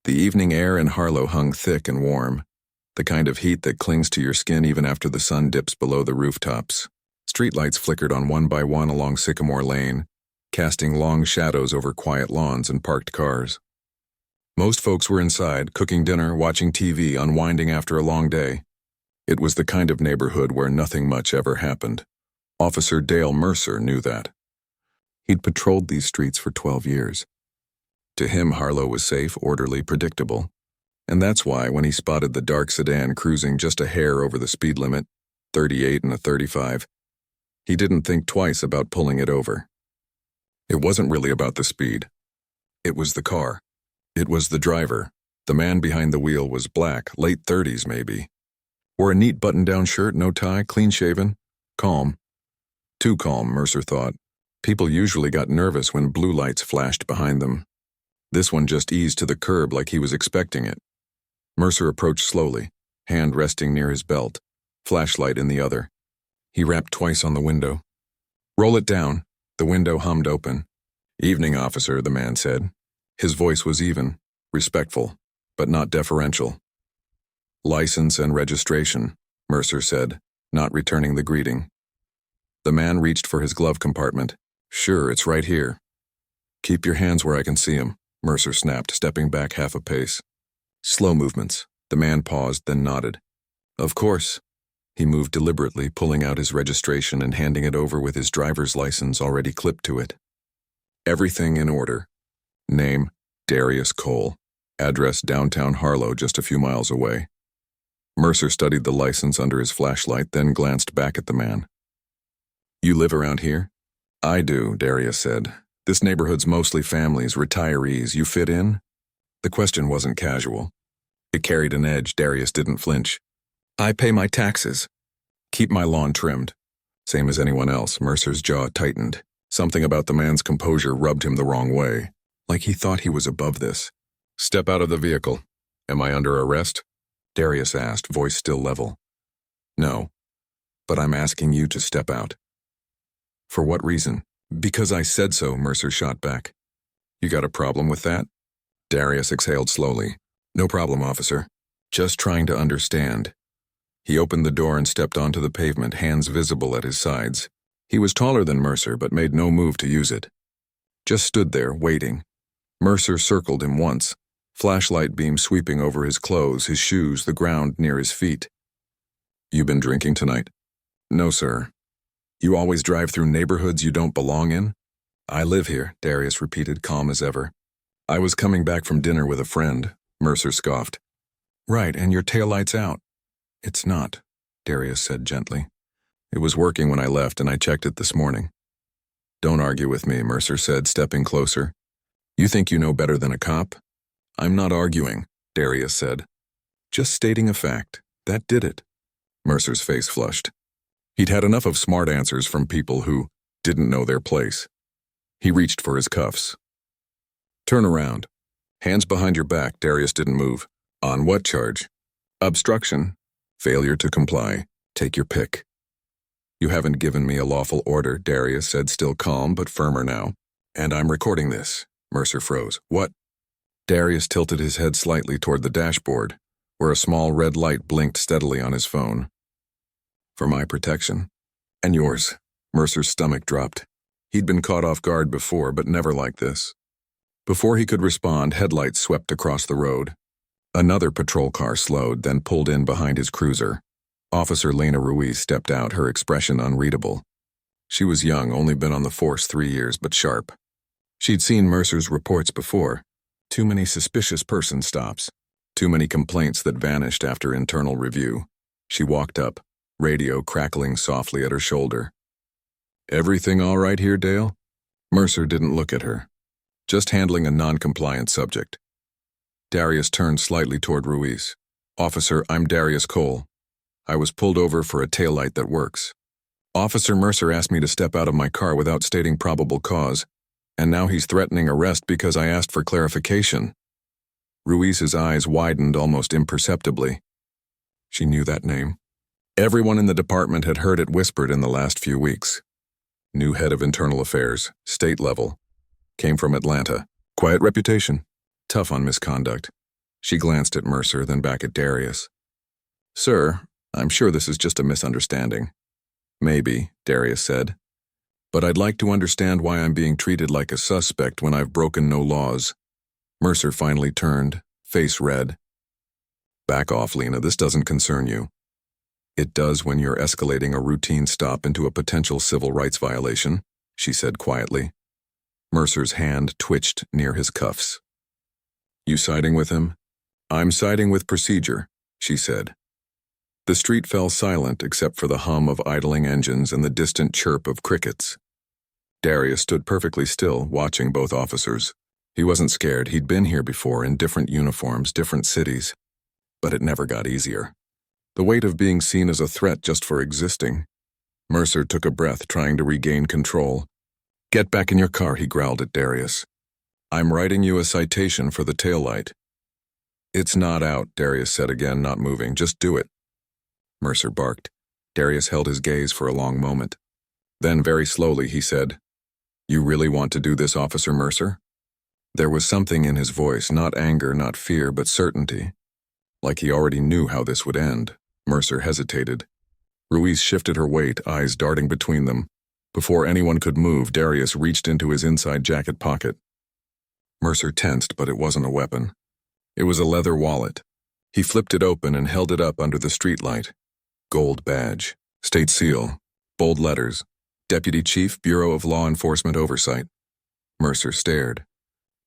The evening air in Harlow hung thick and warm, the kind of heat that clings to your skin even after the sun dips below the rooftops. Streetlights flickered on one by one along Sycamore Lane, casting long shadows over quiet lawns and parked cars. Most folks were inside, cooking dinner, watching TV, unwinding after a long day. It was the kind of neighborhood where nothing much ever happened. Officer Dale Mercer knew that. He'd patrolled these streets for 12 years. To him, Harlow was safe, orderly, predictable. And that's why, when he spotted the dark sedan cruising just a hair over the speed limit, 38 and a 35, he didn't think twice about pulling it over. It wasn't really about the speed. It was the car. It was the driver. The man behind the wheel was black, late 30s maybe. Wore a neat button-down shirt, no tie, clean-shaven, calm. Too calm, Mercer thought. People usually got nervous when blue lights flashed behind them. This one just eased to the curb like he was expecting it. Mercer approached slowly, hand resting near his belt, flashlight in the other. He rapped twice on the window. "Roll it down." The window hummed open. "Evening, officer," the man said. His voice was even, respectful, but not deferential. "License and registration," Mercer said, not returning the greeting. The man reached for his glove compartment. "Sure, it's right here." "Keep your hands where I can see 'em," Mercer snapped, stepping back half a pace. Slow movements. The man paused, then nodded. "Of course." He moved deliberately, pulling out his registration and handing it over with his driver's license already clipped to it. Everything in order. Name, Darius Cole. Address, downtown Harlow, just a few miles away. Mercer studied the license under his flashlight, then glanced back at the man. "You live around here?" "I do," Darius said. "This neighborhood's mostly families, retirees. You fit in?" The question wasn't casual. It carried an edge. Darius didn't flinch. "I pay my taxes. Keep my lawn trimmed." Same as anyone else. Mercer's jaw tightened. Something about the man's composure rubbed him the wrong way, like he thought he was above this. "Step out of the vehicle." "Am I under arrest?" Darius asked, voice still level. "No, but I'm asking you to step out." "For what reason?" "Because I said so," Mercer shot back. "You got a problem with that?" Darius exhaled slowly. "No problem, officer. Just trying to understand." He opened the door and stepped onto the pavement, hands visible at his sides. He was taller than Mercer, but made no move to use it. Just stood there, waiting. Mercer circled him once, flashlight beam sweeping over his clothes, his shoes, the ground near his feet. "You been drinking tonight?" "No, sir." "You always drive through neighborhoods you don't belong in?" "I live here," Darius repeated, calm as ever. "I was coming back from dinner with a friend," Mercer scoffed. "Right, and your taillight's out." "It's not," Darius said gently. "It was working when I left, and I checked it this morning." "Don't argue with me," Mercer said, stepping closer. "You think you know better than a cop?" "I'm not arguing," Darius said. "Just stating a fact. That did it." Mercer's face flushed. He'd had enough of smart answers from people who didn't know their place. He reached for his cuffs. "Turn around. Hands behind your back." Darius didn't move. "On what charge?" "Obstruction. Failure to comply. Take your pick." "You haven't given me a lawful order," Darius said, still calm but firmer now. "And I'm recording this." Mercer froze. "What?" Darius tilted his head slightly toward the dashboard, where a small red light blinked steadily on his phone. "For my protection. And yours." Mercer's stomach dropped. He'd been caught off guard before, but never like this. Before he could respond, headlights swept across the road. Another patrol car slowed, then pulled in behind his cruiser. Officer Lena Ruiz stepped out, her expression unreadable. She was young, only been on the force 3 years, but sharp. She'd seen Mercer's reports before. Too many suspicious person stops. Too many complaints that vanished after internal review. She walked up, radio crackling softly at her shoulder. "Everything all right here, Dale?" Mercer didn't look at her. "Just handling a non-compliant subject." Darius turned slightly toward Ruiz. "Officer, I'm Darius Cole. I was pulled over for a taillight that works. Officer Mercer asked me to step out of my car without stating probable cause, and now he's threatening arrest because I asked for clarification." Ruiz's eyes widened almost imperceptibly. She knew that name. Everyone in the department had heard it whispered in the last few weeks. New head of internal affairs, state level. Came from Atlanta. Quiet reputation. Tough on misconduct. She glanced at Mercer, then back at Darius. Sir, I'm sure this is just a misunderstanding. Maybe, Darius said. But I'd like to understand why I'm being treated like a suspect when I've broken no laws. Mercer finally turned, face red. Back off, Lena, this doesn't concern you. It does when you're escalating a routine stop into a potential civil rights violation, she said quietly. Mercer's hand twitched near his cuffs. You siding with him? I'm siding with procedure, she said. The street fell silent except for the hum of idling engines and the distant chirp of crickets. Darius stood perfectly still, watching both officers. He wasn't scared. He'd been here before in different uniforms, different cities. But it never got easier. The weight of being seen as a threat just for existing. Mercer took a breath, trying to regain control. Get back in your car, he growled at Darius. I'm writing you a citation for the taillight. It's not out, Darius said again, not moving. Just do it. Mercer barked. Darius held his gaze for a long moment. Then, very slowly, he said, You really want to do this, Officer Mercer? There was something in his voice, not anger, not fear, but certainty. Like he already knew how this would end. Mercer hesitated. Ruiz shifted her weight, eyes darting between them. Before anyone could move, Darius reached into his inside jacket pocket. Mercer tensed, but it wasn't a weapon. It was a leather wallet. He flipped it open and held it up under the streetlight. Gold badge, state seal, bold letters, Deputy Chief, Bureau of Law Enforcement Oversight. Mercer stared.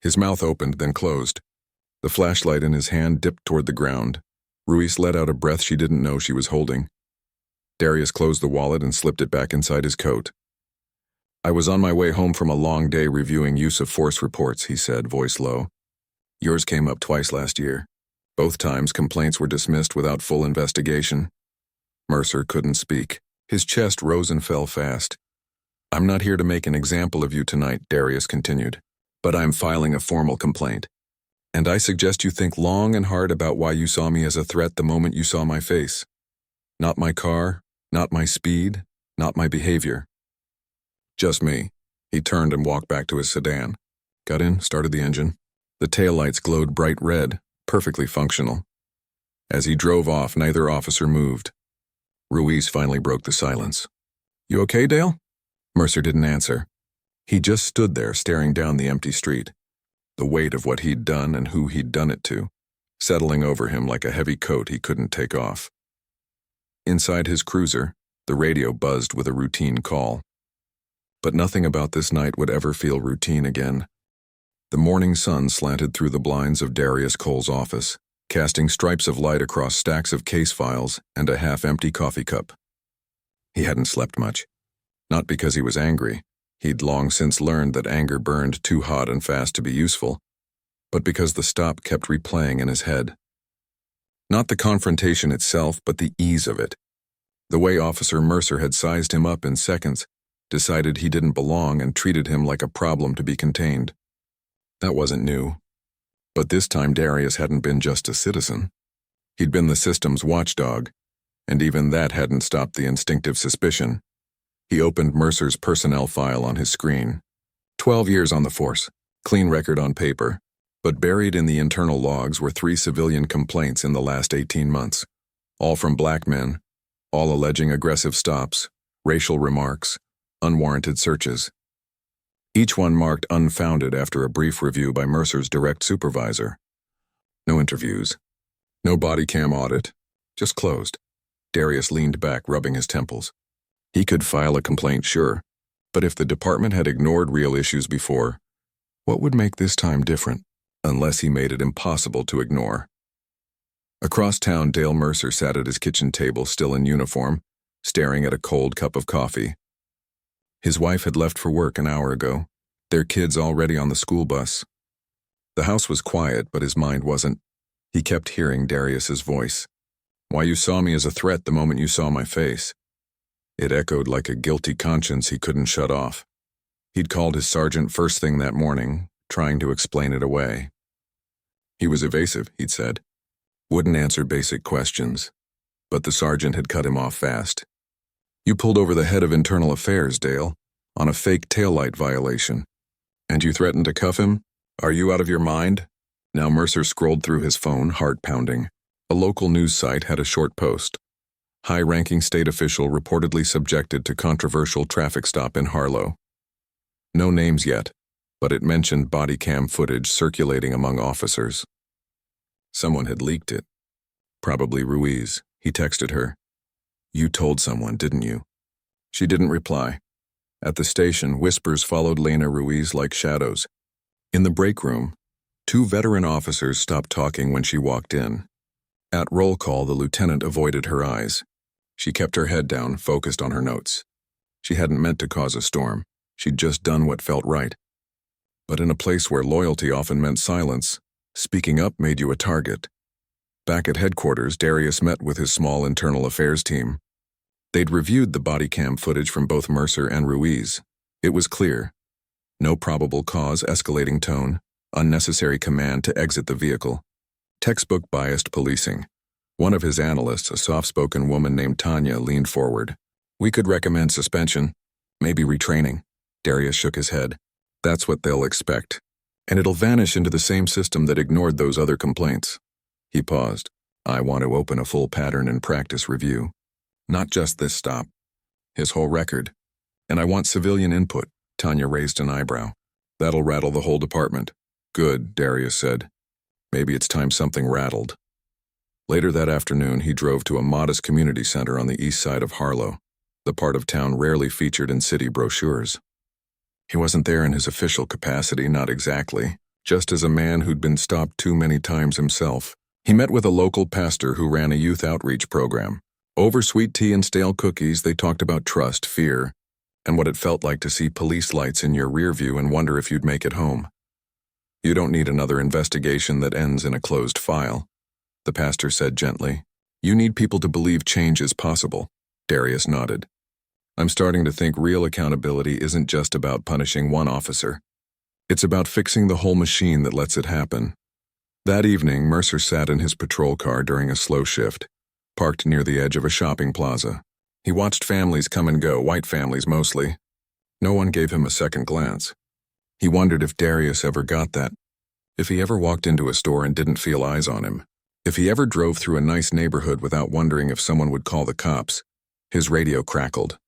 His mouth opened, then closed. The flashlight in his hand dipped toward the ground. Ruiz let out a breath she didn't know she was holding. Darius closed the wallet and slipped it back inside his coat. I was on my way home from a long day reviewing use of force reports, he said, voice low. Yours came up twice last year. Both times complaints were dismissed without full investigation. Mercer couldn't speak. His chest rose and fell fast. I'm not here to make an example of you tonight, Darius continued, but I'm filing a formal complaint. And I suggest you think long and hard about why you saw me as a threat the moment you saw my face. Not my car, not my speed, not my behavior. Just me. He turned and walked back to his sedan. Got in, started the engine. The taillights glowed bright red, perfectly functional. As he drove off, neither officer moved. Ruiz finally broke the silence. You okay, Dale? Mercer didn't answer. He just stood there staring down the empty street. The weight of what he'd done and who he'd done it to, settling over him like a heavy coat he couldn't take off. Inside his cruiser, the radio buzzed with a routine call. But nothing about this night would ever feel routine again. The morning sun slanted through the blinds of Darius Cole's office, casting stripes of light across stacks of case files and a half-empty coffee cup. He hadn't slept much. Not because he was angry. He'd long since learned that anger burned too hot and fast to be useful, but because the stop kept replaying in his head. Not the confrontation itself, but the ease of it. The way Officer Mercer had sized him up in seconds, decided he didn't belong, and treated him like a problem to be contained. That wasn't new. But this time Darius hadn't been just a citizen. He'd been the system's watchdog, and even that hadn't stopped the instinctive suspicion. He opened Mercer's personnel file on his screen. 12 years on the force, clean record on paper, but buried in the internal logs were 3 civilian complaints in the last 18 months, all from black men, all alleging aggressive stops, racial remarks, unwarranted searches. Each one marked unfounded after a brief review by Mercer's direct supervisor. No interviews. No body cam audit. Just closed. Darius leaned back, rubbing his temples. He could file a complaint, sure, but if the department had ignored real issues before, what would make this time different, unless he made it impossible to ignore? Across town, Dale Mercer sat at his kitchen table, still in uniform, staring at a cold cup of coffee. His wife had left for work an hour ago, their kids already on the school bus. The house was quiet, but his mind wasn't. He kept hearing Darius's voice. Why you saw me as a threat the moment you saw my face. It echoed like a guilty conscience he couldn't shut off. He'd called his sergeant first thing that morning, trying to explain it away. He was evasive, he'd said. Wouldn't answer basic questions. But the sergeant had cut him off fast. You pulled over the head of internal affairs, Dale, on a fake taillight violation. And you threatened to cuff him? Are you out of your mind? Now Mercer scrolled through his phone, heart pounding. A local news site had a short post. High-ranking state official reportedly subjected to controversial traffic stop in Harlow. No names yet, but it mentioned body cam footage circulating among officers. Someone had leaked it. Probably Ruiz. He texted her. "You told someone, didn't you?" She didn't reply. At the station, whispers followed Lena Ruiz like shadows. In the break room, two veteran officers stopped talking when she walked in. At roll call, the lieutenant avoided her eyes. She kept her head down, focused on her notes. She hadn't meant to cause a storm. She'd just done what felt right. But in a place where loyalty often meant silence, speaking up made you a target. Back at headquarters, Darius met with his small internal affairs team. They'd reviewed the body cam footage from both Mercer and Ruiz. It was clear. No probable cause, escalating tone, unnecessary command to exit the vehicle. Textbook biased policing. One of his analysts, a soft-spoken woman named Tanya, leaned forward. "We could recommend suspension, maybe retraining." Darius shook his head. "That's what they'll expect. And it'll vanish into the same system that ignored those other complaints." He paused. "I want to open a full pattern and practice review. Not just this stop. His whole record. And I want civilian input." Tanya raised an eyebrow. "That'll rattle the whole department." "Good," Darius said. "Maybe it's time something rattled." Later that afternoon, he drove to a modest community center on the east side of Harlow, the part of town rarely featured in city brochures. He wasn't there in his official capacity, not exactly, just as a man who'd been stopped too many times himself. He met with a local pastor who ran a youth outreach program. Over sweet tea and stale cookies, they talked about trust, fear, and what it felt like to see police lights in your rear view and wonder if you'd make it home. "You don't need another investigation that ends in a closed file," the pastor said gently. "You need people to believe change is possible." Darius nodded. "I'm starting to think real accountability isn't just about punishing one officer. It's about fixing the whole machine that lets it happen." That evening, Mercer sat in his patrol car during a slow shift, parked near the edge of a shopping plaza. He watched families come and go, white families mostly. No one gave him a second glance. He wondered if Darius ever got that. If he ever walked into a store and didn't feel eyes on him. If he ever drove through a nice neighborhood without wondering if someone would call the cops. His radio crackled.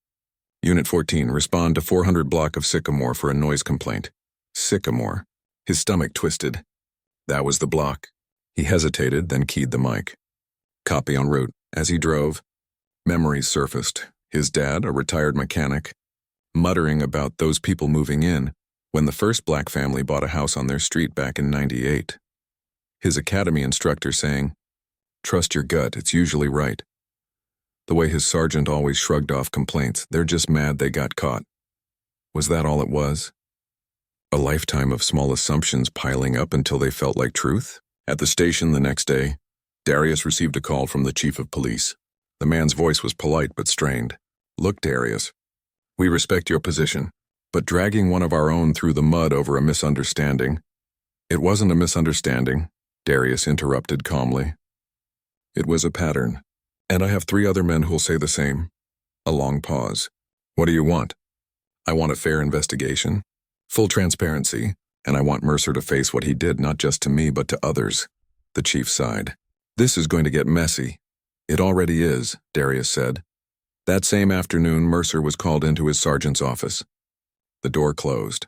"Unit 14, respond to 400 block of Sycamore for a noise complaint." Sycamore. His stomach twisted. That was the block. He hesitated, then keyed the mic. "Copy en route." As he drove, memories surfaced. His dad, a retired mechanic, muttering about those people moving in when the first black family bought a house on their street back in '98. His academy instructor saying, "Trust your gut, it's usually right." The way his sergeant always shrugged off complaints, "They're just mad they got caught." Was that all it was? A lifetime of small assumptions piling up until they felt like truth? At the station the next day, Darius received a call from the chief of police. The man's voice was polite but strained. "Look, Darius, we respect your position, but dragging one of our own through the mud over a misunderstanding—" "It wasn't a misunderstanding," Darius interrupted calmly. "It was a pattern, and I have 3 other men who'll say the same." A long pause. "What do you want?" "I want a fair investigation, full transparency, and I want Mercer to face what he did not just to me but to others." The chief sighed. "This is going to get messy." "It already is," Darius said. That same afternoon, Mercer was called into his sergeant's office. The door closed.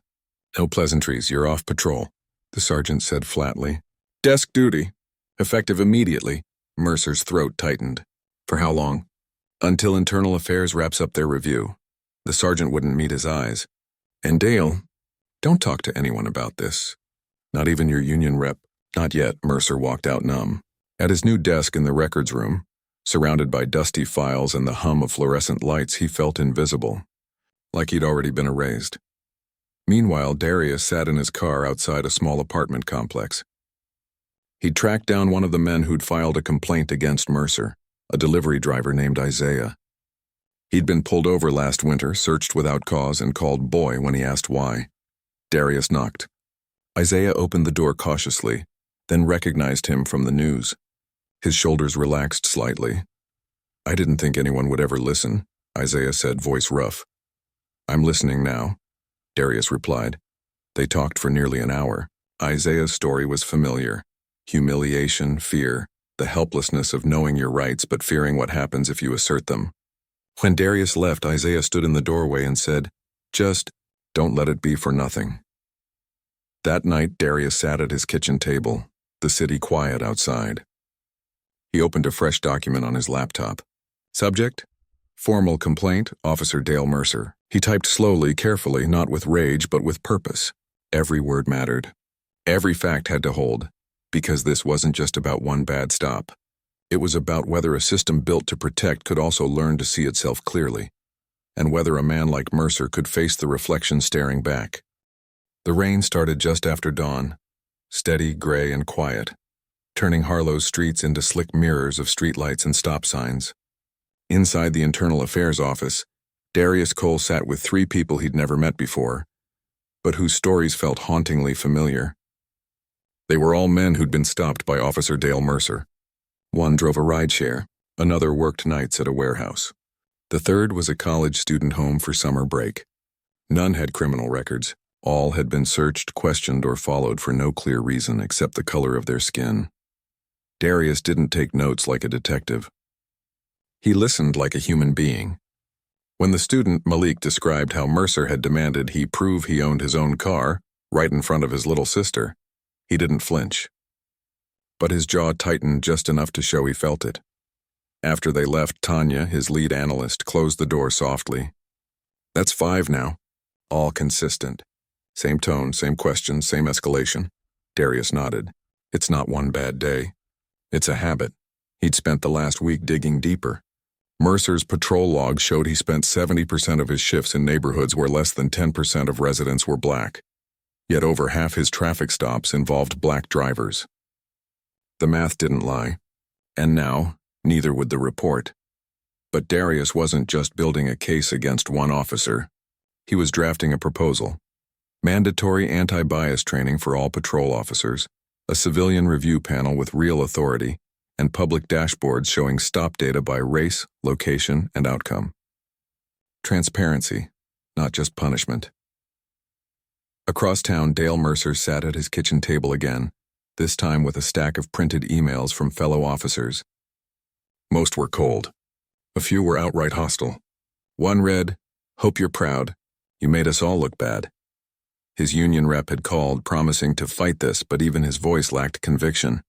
"No pleasantries, you're off patrol," the sergeant said flatly. "Desk duty. Effective immediately." Mercer's throat tightened. "For how long?" "Until Internal Affairs wraps up their review." The sergeant wouldn't meet his eyes. "And Dale, don't talk to anyone about this. Not even your union rep." "Not yet." Mercer walked out numb. At his new desk in the records room, surrounded by dusty files and the hum of fluorescent lights, he felt invisible, like he'd already been erased. Meanwhile, Darius sat in his car outside a small apartment complex. He'd tracked down one of the men who'd filed a complaint against Mercer, a delivery driver named Isaiah. He'd been pulled over last winter, searched without cause, and called boy when he asked why. Darius knocked. Isaiah opened the door cautiously, then recognized him from the news. His shoulders relaxed slightly. "I didn't think anyone would ever listen," Isaiah said, voice rough. "I'm listening now," Darius replied. They talked for nearly an hour. Isaiah's story was familiar. Humiliation, fear, the helplessness of knowing your rights but fearing what happens if you assert them. When Darius left, Isaiah stood in the doorway and said, "Just don't let it be for nothing." That night, Darius sat at his kitchen table, the city quiet outside. He opened a fresh document on his laptop. Subject: Formal complaint, Officer Dale Mercer. He typed slowly, carefully, not with rage but with purpose. Every word mattered. Every fact had to hold, because this wasn't just about one bad stop. It was about whether a system built to protect could also learn to see itself clearly, and whether a man like Mercer could face the reflection staring back. The rain started just after dawn, steady, gray, and quiet, turning Harlow's streets into slick mirrors of streetlights and stop signs. Inside the Internal Affairs office, Darius Cole sat with three people he'd never met before, but whose stories felt hauntingly familiar. They were all men who'd been stopped by Officer Dale Mercer. One drove a rideshare, another worked nights at a warehouse. The third was a college student home for summer break. None had criminal records. All had been searched, questioned, or followed for no clear reason except the color of their skin. Darius didn't take notes like a detective. He listened like a human being. When the student Malik described how Mercer had demanded he prove he owned his own car, right in front of his little sister, he didn't flinch. But his jaw tightened just enough to show he felt it. After they left, Tanya, his lead analyst, closed the door softly. "That's 5 now. All consistent. Same tone, same questions, same escalation." Darius nodded. It's not one bad day. It's a habit. He'd spent the last week digging deeper. Mercer's patrol log showed he spent 70% of his shifts in neighborhoods where less than 10% of residents were black. Yet over half his traffic stops involved black drivers. The math didn't lie. And now, neither would the report. But Darius wasn't just building a case against one officer. He was drafting a proposal. Mandatory anti-bias training for all patrol officers, a civilian review panel with real authority, and public dashboards showing stop data by race, location, and outcome. Transparency, not just punishment. Across town, Dale Mercer sat at his kitchen table again, this time with a stack of printed emails from fellow officers. Most were cold. A few were outright hostile. One read, "Hope you're proud. You made us all look bad." His union rep had called, promising to fight this, but even his voice lacked conviction.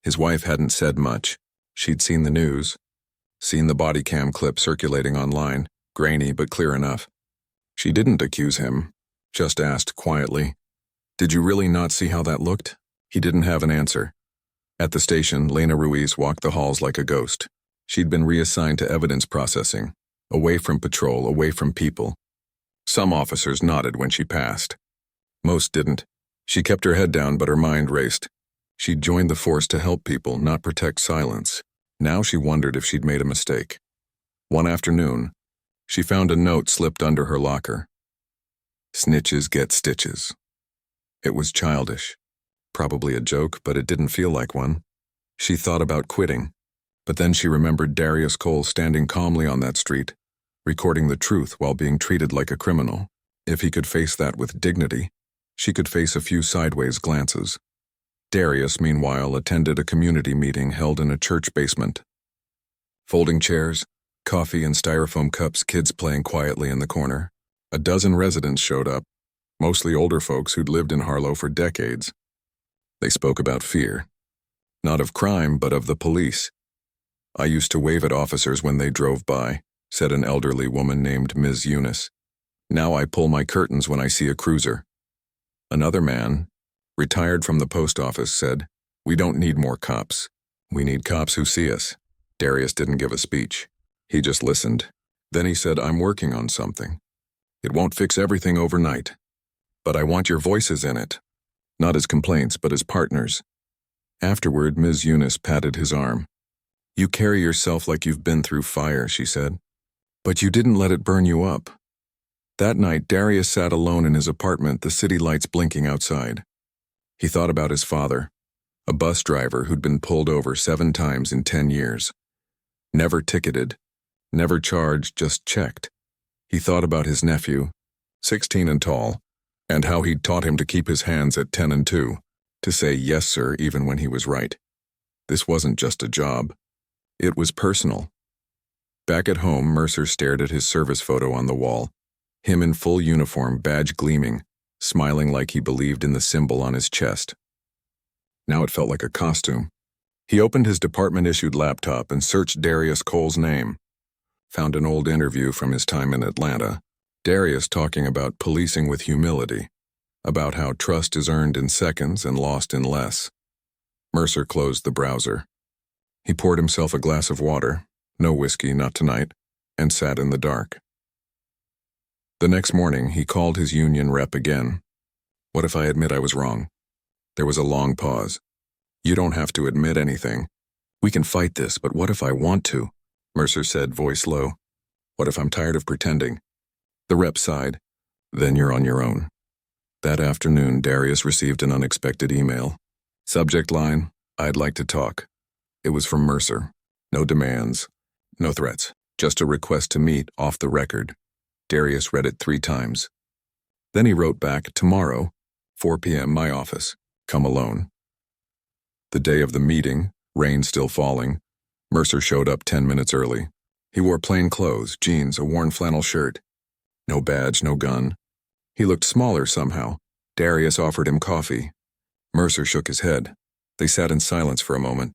His wife hadn't said much. She'd seen the news, seen the body cam clip circulating online, grainy but clear enough. She didn't accuse him, just asked quietly, "Did you really not see how that looked?" He didn't have an answer. At the station, Lena Ruiz walked the halls like a ghost. She'd been reassigned to evidence processing, away from patrol, away from people. Some officers nodded when she passed. Most didn't. She kept her head down, but her mind raced. She'd joined the force to help people, not protect silence. Now she wondered if she'd made a mistake. One afternoon, she found a note slipped under her locker. "Snitches get stitches." It was childish. Probably a joke, but it didn't feel like one. She thought about quitting, but then she remembered Darius Cole standing calmly on that street, recording the truth while being treated like a criminal. If he could face that with dignity, she could face a few sideways glances. Darius, meanwhile, attended a community meeting held in a church basement. Folding chairs, coffee and styrofoam cups, kids playing quietly in the corner. A dozen residents showed up, mostly older folks who'd lived in Harlow for decades. They spoke about fear. Not of crime, but of the police. "I used to wave at officers when they drove by," said an elderly woman named Ms. Eunice. "Now I pull my curtains when I see a cruiser." Another man, retired from the post office, said, "We don't need more cops. We need cops who see us." Darius didn't give a speech. He just listened. Then he said, "I'm working on something. It won't fix everything overnight. But I want your voices in it. Not as complaints, but as partners." Afterward, Ms. Eunice patted his arm. "You carry yourself like you've been through fire," she said. "But you didn't let it burn you up." That night, Darius sat alone in his apartment, the city lights blinking outside. He thought about his father, a bus driver who'd been pulled over 7 times in 10 years. Never ticketed, never charged, just checked. He thought about his nephew, 16 and tall, and how he'd taught him to keep his hands at 10 and 2, to say yes sir even when he was right. This wasn't just a job. It was personal. Back at home, Mercer stared at his service photo on the wall, him in full uniform, badge gleaming, smiling like he believed in the symbol on his chest. Now it felt like a costume. He opened his department-issued laptop and searched Darius Cole's name. Found an old interview from his time in Atlanta. Darius talking about policing with humility, about how trust is earned in seconds and lost in less. Mercer closed the browser. He poured himself a glass of water, no whiskey, not tonight, and sat in the dark. The next morning, he called his union rep again. What if I admit I was wrong? There was a long pause. You don't have to admit anything. We can fight this, but what if I want to? Mercer said, voice low. What if I'm tired of pretending? The rep sighed. Then you're on your own. That afternoon, Darius received an unexpected email. Subject line, I'd like to talk. It was from Mercer. No demands, no threats, just a request to meet off the record. Darius read it 3 times. Then he wrote back, tomorrow, 4 p.m. my office. Come alone. The day of the meeting, rain still falling, Mercer showed up 10 minutes early. He wore plain clothes, jeans, a worn flannel shirt. No badge, no gun. He looked smaller somehow. Darius offered him coffee. Mercer shook his head. They sat in silence for a moment.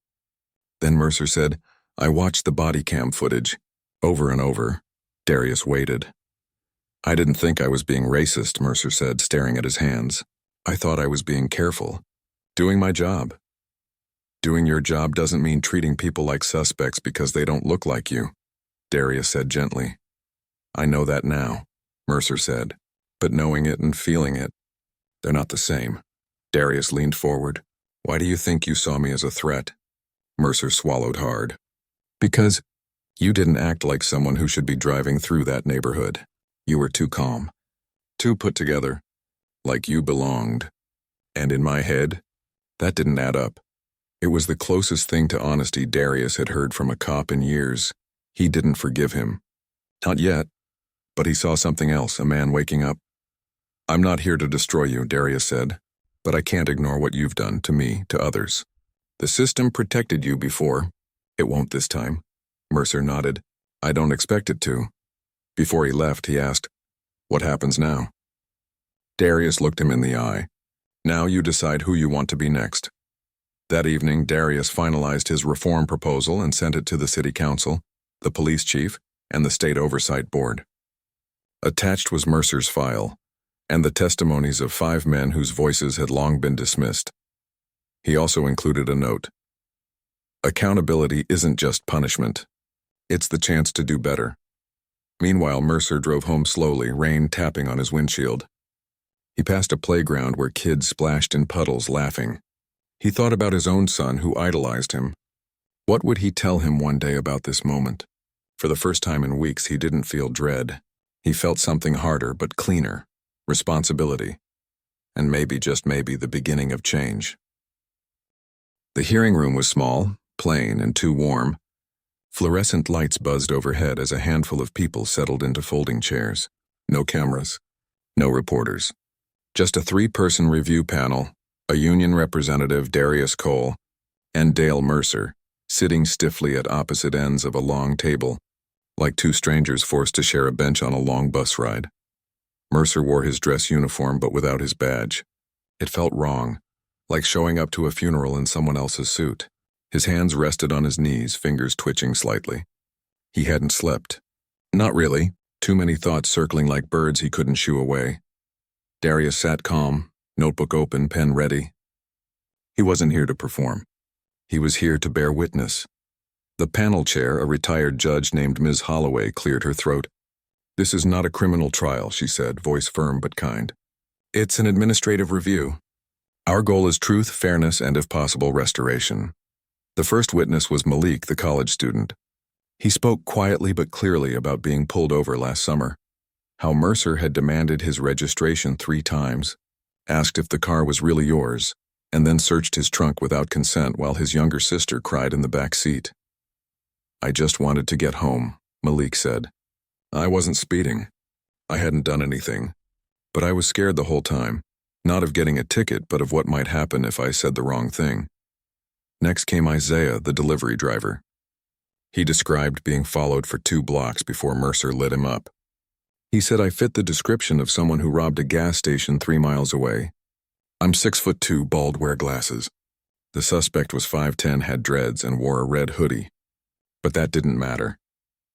Then Mercer said, I watched the body cam footage. Over and over. Darius waited. I didn't think I was being racist, Mercer said, staring at his hands. I thought I was being careful. Doing my job. Doing your job doesn't mean treating people like suspects because they don't look like you, Darius said gently. I know that now, Mercer said, but knowing it and feeling it, they're not the same. Darius leaned forward. Why do you think you saw me as a threat? Mercer swallowed hard. Because you didn't act like someone who should be driving through that neighborhood. You were too calm, too put together, like you belonged. And in my head, that didn't add up. It was the closest thing to honesty Darius had heard from a cop in years. He didn't forgive him. Not yet, but he saw something else, a man waking up. I'm not here to destroy you, Darius said, but I can't ignore what you've done to me, to others. The system protected you before. It won't this time. Mercer nodded. I don't expect it to. Before he left, he asked, what happens now? Darius looked him in the eye. Now you decide who you want to be next. That evening, Darius finalized his reform proposal and sent it to the city council, the police chief, and the state oversight board. Attached was Mercer's file, and the testimonies of 5 men whose voices had long been dismissed. He also included a note. Accountability isn't just punishment. It's the chance to do better. Meanwhile, Mercer drove home slowly, rain tapping on his windshield. He passed a playground where kids splashed in puddles, laughing. He thought about his own son who idolized him. What would he tell him one day about this moment? For the first time in weeks, he didn't feel dread. He felt something harder but cleaner, responsibility, and maybe, just maybe, the beginning of change. The hearing room was small, plain, and too warm. Fluorescent lights buzzed overhead as a handful of people settled into folding chairs. No cameras, no reporters. Just a 3-person review panel, a union representative, Darius Cole, and Dale Mercer, sitting stiffly at opposite ends of a long table, like 2 strangers forced to share a bench on a long bus ride. Mercer wore his dress uniform but without his badge. It felt wrong, like showing up to a funeral in someone else's suit. His hands rested on his knees, fingers twitching slightly. He hadn't slept. Not really. Too many thoughts circling like birds he couldn't shoo away. Darius sat calm, notebook open, pen ready. He wasn't here to perform. He was here to bear witness. The panel chair, a retired judge named Ms. Holloway, cleared her throat. This is not a criminal trial, she said, voice firm but kind. It's an administrative review. Our goal is truth, fairness, and if possible, restoration. The first witness was Malik, the college student. He spoke quietly but clearly about being pulled over last summer, how Mercer had demanded his registration 3 times, asked if the car was really yours, and then searched his trunk without consent while his younger sister cried in the back seat. I just wanted to get home, Malik said. I wasn't speeding. I hadn't done anything. But I was scared the whole time, not of getting a ticket, but of what might happen if I said the wrong thing. Next came Isaiah, the delivery driver. He described being followed for 2 blocks before Mercer lit him up. He said I fit the description of someone who robbed a gas station 3 miles away. I'm 6'2", bald, wear glasses. The suspect was 5'10", had dreads, and wore a red hoodie. But that didn't matter.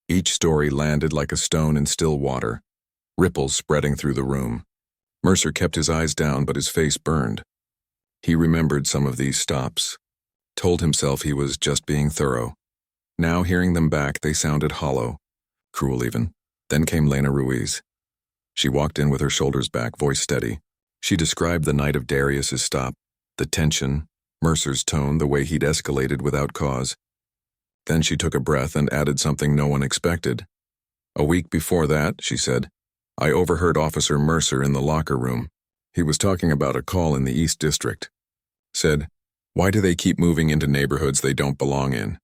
Each story landed like a stone in still water, ripples spreading through the room. Mercer kept his eyes down, but his face burned. He remembered some of these stops, told himself he was just being thorough. Now, hearing them back, they sounded hollow, cruel even. Then came Lena Ruiz. She walked in with her shoulders back, voice steady. She described the night of Darius's stop, the tension, Mercer's tone, the way he'd escalated without cause. Then she took a breath and added something no one expected. A week before that, she said, I overheard Officer Mercer in the locker room. He was talking about a call in the East District. Said, why do they keep moving into neighborhoods they don't belong in?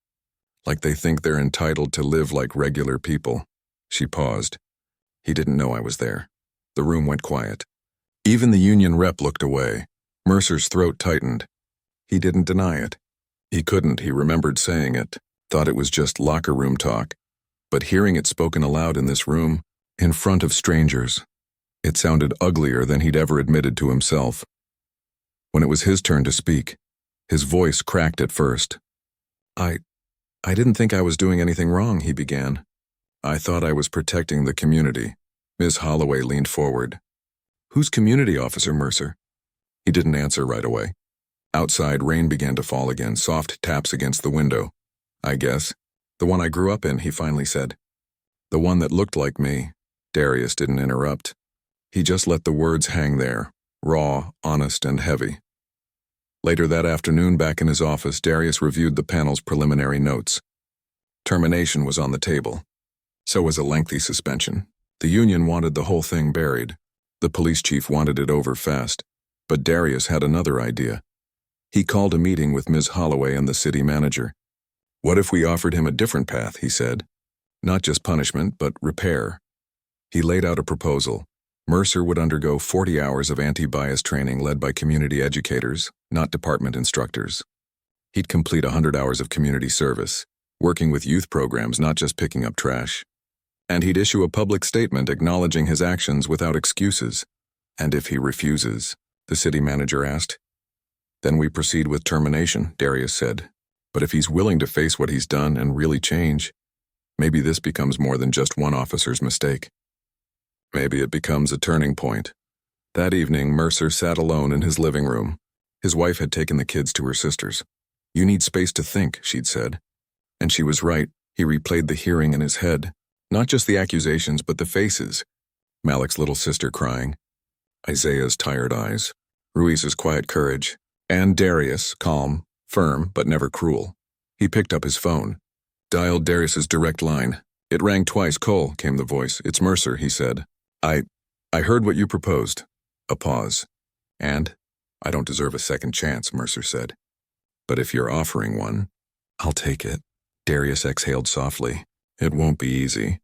Like they think they're entitled to live like regular people. She paused. He didn't know I was there. The room went quiet. Even the union rep looked away. Mercer's throat tightened. He didn't deny it. He couldn't, he remembered saying it. Thought it was just locker room talk. But hearing it spoken aloud in this room, in front of strangers, it sounded uglier than he'd ever admitted to himself. When it was his turn to speak, his voice cracked at first. I didn't think I was doing anything wrong, he began. I thought I was protecting the community. Ms. Holloway leaned forward. Whose community, Officer Mercer? He didn't answer right away. Outside, rain began to fall again, soft taps against the window. I guess. The one I grew up in, he finally said. The one that looked like me. Darius didn't interrupt. He just let the words hang there, raw, honest, and heavy. Later that afternoon, back in his office, Darius reviewed the panel's preliminary notes. Termination was on the table. So was a lengthy suspension. The union wanted the whole thing buried. The police chief wanted it over fast. But Darius had another idea. He called a meeting with Ms. Holloway and the city manager. What if we offered him a different path, he said. Not just punishment, but repair. He laid out a proposal. Mercer would undergo 40 hours of anti-bias training led by community educators, not department instructors. He'd complete 100 hours of community service, working with youth programs, not just picking up trash. And he'd issue a public statement acknowledging his actions without excuses. And if he refuses, the city manager asked. Then we proceed with termination, Darius said. But if he's willing to face what he's done and really change, maybe this becomes more than just one officer's mistake. Maybe it becomes a turning point. That evening, Mercer sat alone in his living room. His wife had taken the kids to her sister's. You need space to think, she'd said. And she was right. He replayed the hearing in his head. Not just the accusations, but the faces. Malik's little sister crying. Isaiah's tired eyes. Ruiz's quiet courage. And Darius, calm, firm, but never cruel. He picked up his phone. Dialed Darius's direct line. It rang twice. Cole, came the voice. It's Mercer, he said. I heard what you proposed. A pause. And? I don't deserve a second chance, Mercer said. But if you're offering one, I'll take it. Darius exhaled softly. It won't be easy.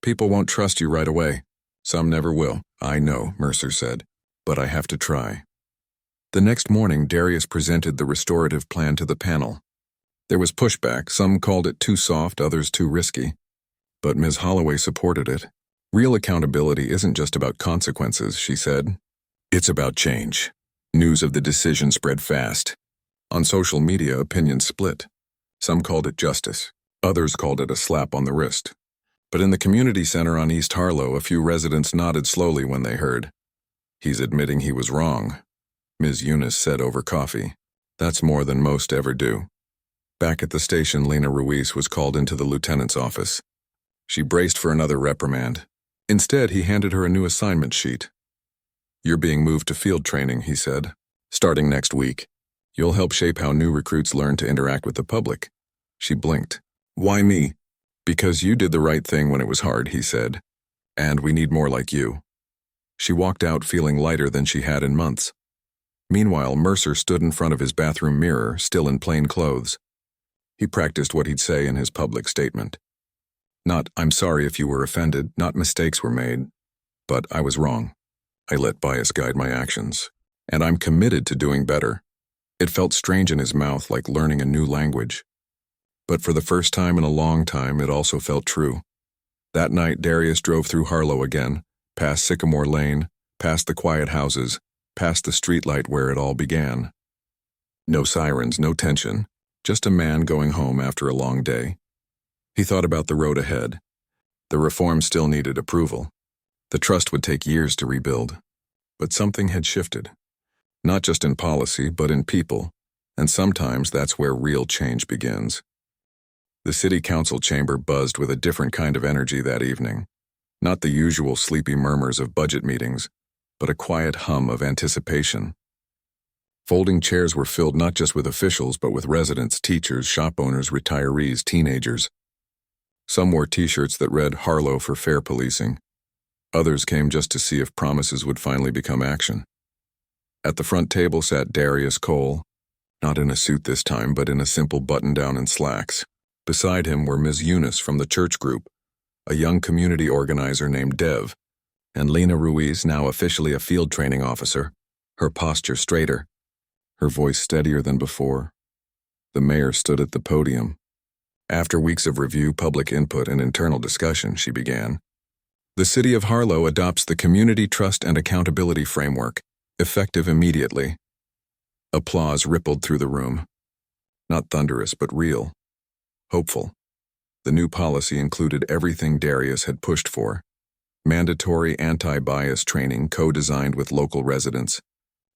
People won't trust you right away. Some never will. I know, Mercer said. But I have to try. The next morning, Darius presented the restorative plan to the panel. There was pushback. Some called it too soft, others too risky. But Ms. Holloway supported it. Real accountability isn't just about consequences, she said. It's about change. News of the decision spread fast. On social media, opinions split. Some called it justice. Others called it a slap on the wrist. But in the community center on East Harlow, a few residents nodded slowly when they heard. He's admitting he was wrong, Ms. Eunice said over coffee. That's more than most ever do. Back at the station, Lena Ruiz was called into the lieutenant's office. She braced for another reprimand. Instead, he handed her a new assignment sheet. You're being moved to field training, he said. Starting next week. You'll help shape how new recruits learn to interact with the public. She blinked. Why me? Because you did the right thing when it was hard, he said. And we need more like you. She walked out feeling lighter than she had in months. Meanwhile, Mercer stood in front of his bathroom mirror, still in plain clothes. He practiced what he'd say in his public statement. Not, I'm sorry if you were offended, not mistakes were made, but I was wrong. I let bias guide my actions. And I'm committed to doing better. It felt strange in his mouth, like learning a new language. But for the first time in a long time, it also felt true. That night, Darius drove through Harlow again, past Sycamore Lane, past the quiet houses, past the streetlight where it all began. No sirens, no tension, just a man going home after a long day. He thought about the road ahead. The reform still needed approval. The trust would take years to rebuild. But something had shifted. Not just in policy, but in people, and sometimes that's where real change begins. The city council chamber buzzed with a different kind of energy that evening. Not the usual sleepy murmurs of budget meetings, but a quiet hum of anticipation. Folding chairs were filled not just with officials, but with residents, teachers, shop owners, retirees, teenagers. Some wore t-shirts that read "Harlow for fair policing." Others came just to see if promises would finally become action. At the front table sat Darius Cole, not in a suit this time, but in a simple button-down and slacks. Beside him were Ms. Eunice from the church group, a young community organizer named Dev, and Lena Ruiz, now officially a field training officer, her posture straighter, her voice steadier than before. The mayor stood at the podium. After weeks of review, public input, and internal discussion, she began. The City of Harlow adopts the Community Trust and Accountability Framework, effective immediately. Applause rippled through the room. Not thunderous, but real. Hopeful. The new policy included everything Darius had pushed for. Mandatory anti-bias training co-designed with local residents,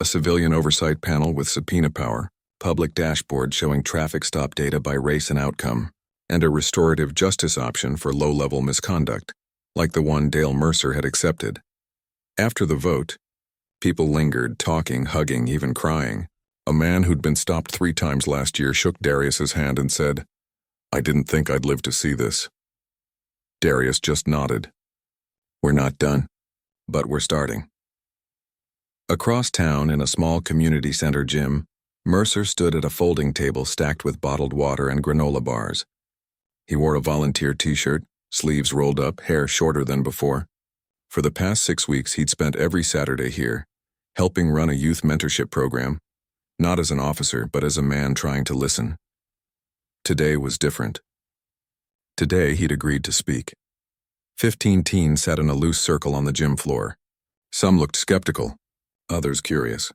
a civilian oversight panel with subpoena power, public dashboard showing traffic stop data by race and outcome, and a restorative justice option for low-level misconduct, like the one Dale Mercer had accepted. After the vote, people lingered, talking, hugging, even crying. A man who'd been stopped 3 times last year shook Darius's hand and said, "I didn't think I'd live to see this." Darius just nodded. "We're not done, but we're starting." Across town, in a small community center gym, Mercer stood at a folding table stacked with bottled water and granola bars. He wore a volunteer t-shirt, sleeves rolled up, hair shorter than before. For the past 6 weeks, he'd spent every Saturday here, helping run a youth mentorship program, not as an officer, but as a man trying to listen. Today was different. Today, he'd agreed to speak. 15 teens sat in a loose circle on the gym floor. Some looked skeptical, others curious.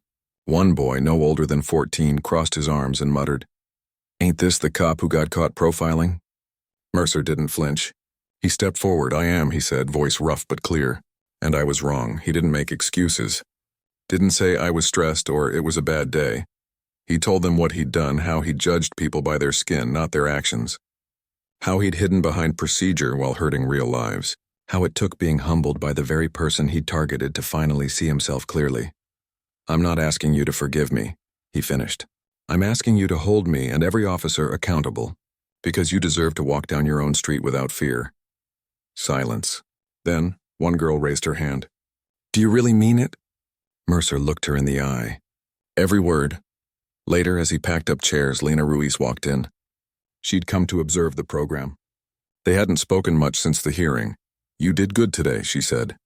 One boy, no older than 14, crossed his arms and muttered, "Ain't this the cop who got caught profiling?" Mercer didn't flinch. He stepped forward. "I am," he said, voice rough but clear. "And I was wrong." He didn't make excuses. Didn't say I was stressed or it was a bad day. He told them what he'd done, how he'd judged people by their skin, not their actions. How he'd hidden behind procedure while hurting real lives. How it took being humbled by the very person he'd targeted to finally see himself clearly. "I'm not asking you to forgive me," he finished. "I'm asking you to hold me and every officer accountable, because you deserve to walk down your own street without fear." Silence. Then, one girl raised her hand. "Do you really mean it?" Mercer looked her in the eye. "Every word." Later, as he packed up chairs, Lena Ruiz walked in. She'd come to observe the program. They hadn't spoken much since the hearing. "You did good today," she said.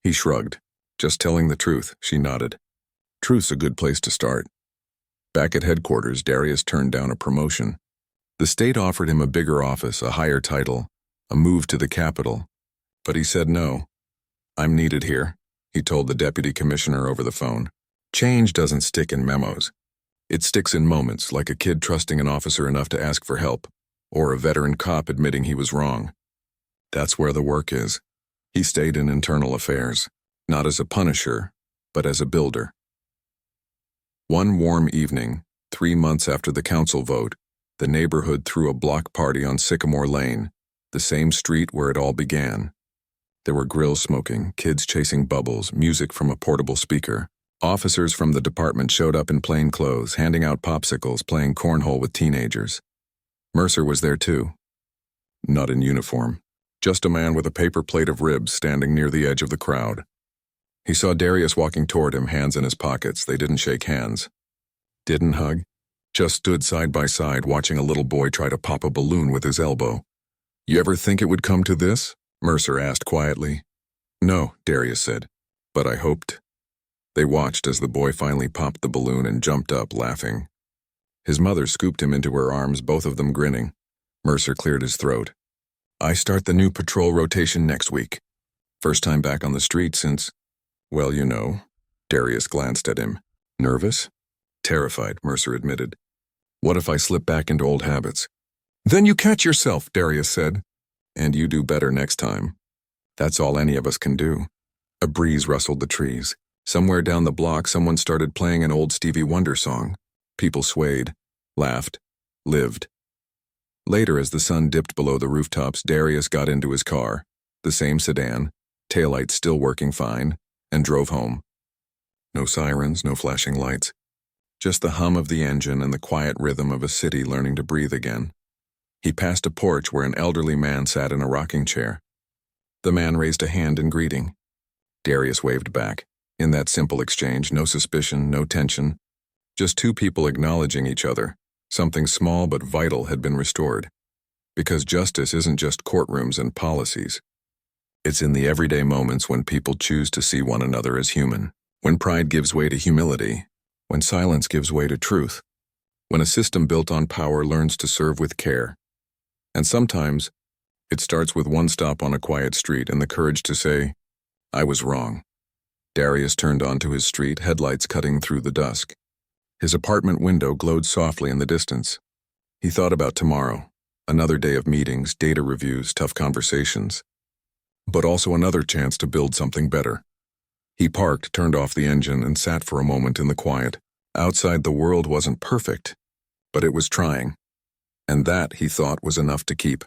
He shrugged. "Just telling the truth," she nodded. "Truth's a good place to start." Back at headquarters, Darius turned down a promotion. The state offered him a bigger office, a higher title, a move to the capital. But he said no. "I'm needed here," he told the deputy commissioner over the phone. Change doesn't stick in memos. It sticks in moments, like a kid trusting an officer enough to ask for help, or a veteran cop admitting he was wrong. That's where the work is. He stayed in internal affairs, not as a punisher, but as a builder. One warm evening, 3 months after the council vote, the neighborhood threw a block party on Sycamore Lane, the same street where it all began. There were grills smoking, kids chasing bubbles, music from a portable speaker. Officers from the department showed up in plain clothes, handing out popsicles, playing cornhole with teenagers. Mercer was there too. Not in uniform, just a man with a paper plate of ribs standing near the edge of the crowd. He saw Darius walking toward him, hands in his pockets. They didn't shake hands. Didn't hug. Just stood side by side watching a little boy try to pop a balloon with his elbow. "You ever think it would come to this?" Mercer asked quietly. "No," Darius said. But I hoped. They watched as the boy finally popped the balloon and jumped up, laughing. His mother scooped him into her arms, both of them grinning. Mercer cleared his throat. I start the new patrol rotation next week. First time back on the street since, well, you know. Darius glanced at him. Nervous? Terrified, Mercer admitted. What if I slip back into old habits? Then you catch yourself, Darius said. And you do better next time. That's all any of us can do. A breeze rustled the trees. Somewhere down the block, someone started playing an old Stevie Wonder song. People swayed, laughed, lived. Later, as the sun dipped below the rooftops, Darius got into his car, the same sedan, taillights still working fine, and drove home. No sirens, no flashing lights. Just the hum of the engine and the quiet rhythm of a city learning to breathe again. He passed a porch where an elderly man sat in a rocking chair. The man raised a hand in greeting. Darius waved back. In that simple exchange, no suspicion, no tension. Just two people acknowledging each other. Something small but vital had been restored. Because justice isn't just courtrooms and policies. It's in the everyday moments when people choose to see one another as human. When pride gives way to humility. When silence gives way to truth. When a system built on power learns to serve with care. And sometimes, it starts with one stop on a quiet street and the courage to say, I was wrong. Darius turned onto his street, headlights cutting through the dusk. His apartment window glowed softly in the distance. He thought about tomorrow, another day of meetings, data reviews, tough conversations. But also another chance to build something better. He parked, turned off the engine, and sat for a moment in the quiet. Outside, the world wasn't perfect, but it was trying. And that, he thought, was enough to keep.